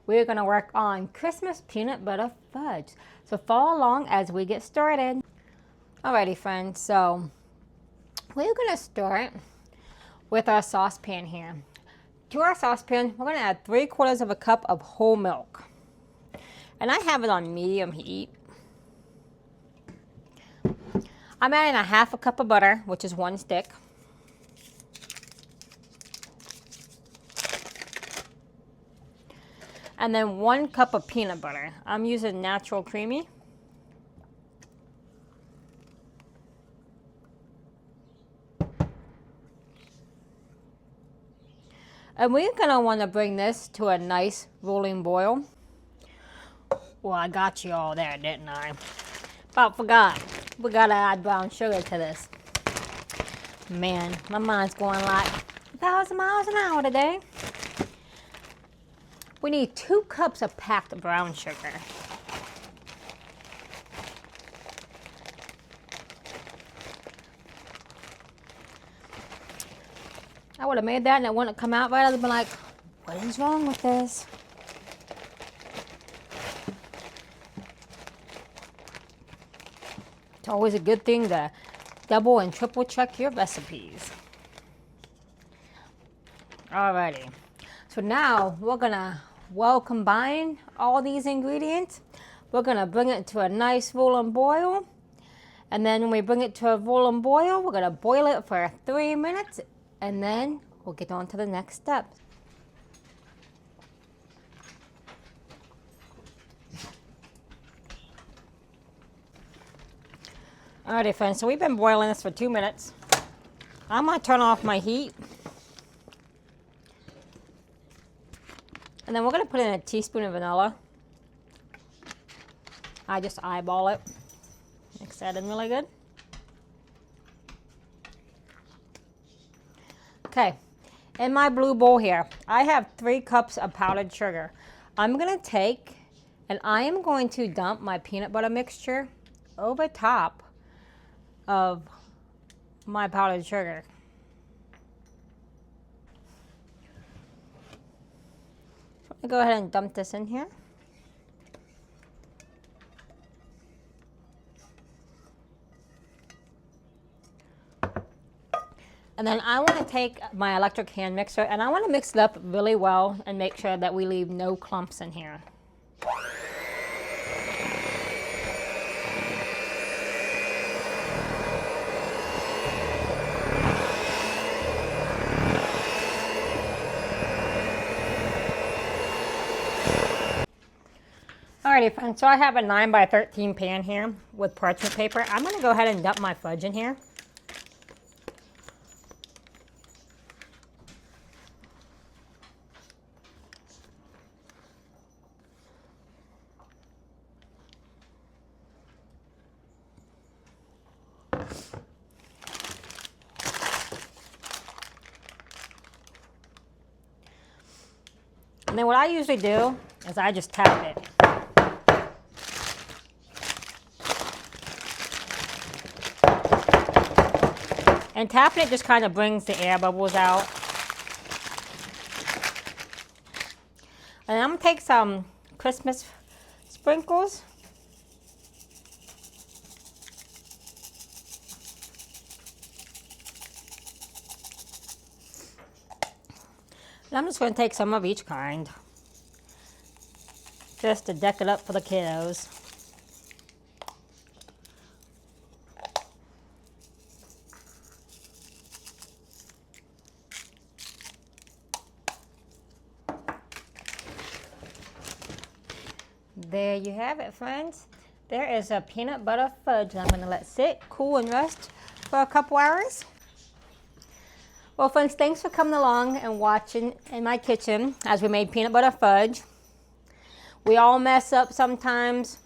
we're going to work on Christmas peanut butter fudge. So follow along as we get started. Alrighty friends, so we're going to start with our saucepan here. To our saucepan, we're going to add 3/4 of a cup of whole milk. And I have it on medium heat. I'm adding a 1/2 cup of butter, which is 1 stick. And then 1 cup of peanut butter. I'm using natural creamy. And we're going to want to bring this to a nice rolling boil. Well, I got you all there, didn't I? About forgot. We got to add brown sugar to this. Man, my mind's going like 1,000 miles an hour today. We need 2 cups of packed brown sugar. I would have made that and it wouldn't come out right. I'd have been like, what is wrong with this? It's always a good thing to double and triple check your recipes. Alrighty. So now we're gonna combine all these ingredients. We're gonna bring it to a nice rolling boil. And then when we bring it to a rolling boil, we're gonna boil it for 3 minutes. And then we'll get on to the next step. Alrighty friends, so we've been boiling this for 2 minutes. I'm gonna turn off my heat. And then we're gonna put in a teaspoon of vanilla. I just eyeball it. Mix that in really good. Okay, in my blue bowl here, I have 3 cups of powdered sugar. I'm gonna take and I am going to dump my peanut butter mixture over top of my powdered sugar. So I'm gonna go ahead and dump this in here. And then I want to take my electric hand mixer and I want to mix it up really well and make sure that we leave no clumps in here. Alrighty friends, so I have a 9 by 13 pan here with parchment paper. I'm going to go ahead and dump my fudge in here. And then what I usually do is I just tap it. And tapping it just kind of brings the air bubbles out. And I'm going to take some Christmas sprinkles. And I'm just going to take some of each kind. Just to deck it up for the kiddos. There you have it, friends. There is a peanut butter fudge I'm going to let sit, cool, and rest for a couple hours. Well, friends, thanks for coming along and watching in my kitchen as we made peanut butter fudge. We all mess up sometimes,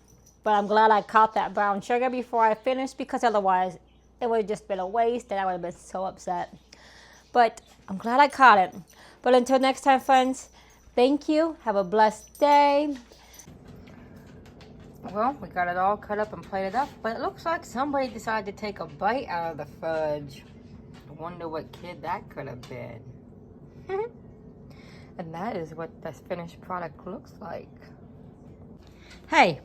but I'm glad I caught that brown sugar before I finished because otherwise it would have just been a waste and I would have been so upset. But I'm glad I caught it. But until next time, friends, thank you. Have a blessed day. Well, we got it all cut up and plated up, but it looks like somebody decided to take a bite out of the fudge. I wonder what kid that could have been. And that is what the finished product looks like. Hey,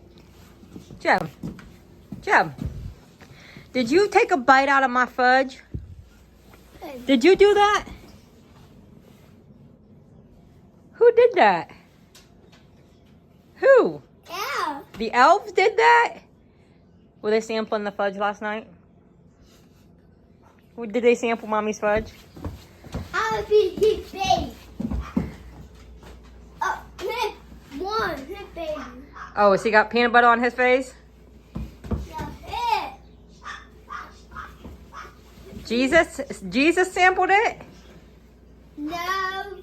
Jim. Jim, did you take a bite out of my fudge? Did you do that? Who did that? Who? Yeah. The elves did that? Were they sampling the fudge last night? Did they sample Mommy's fudge? I'll be his baby. His baby. Oh, has he got peanut butter on his face? Yeah, Jesus sampled it? No.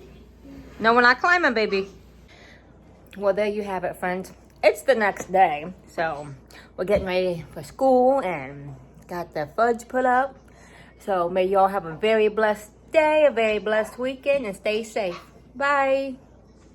No, we're not climbing, baby. Well, there you have it, friends. It's the next day, so we're getting ready for school and got the fudge put up. So may y'all have a very blessed day, a very blessed weekend, and stay safe. Bye.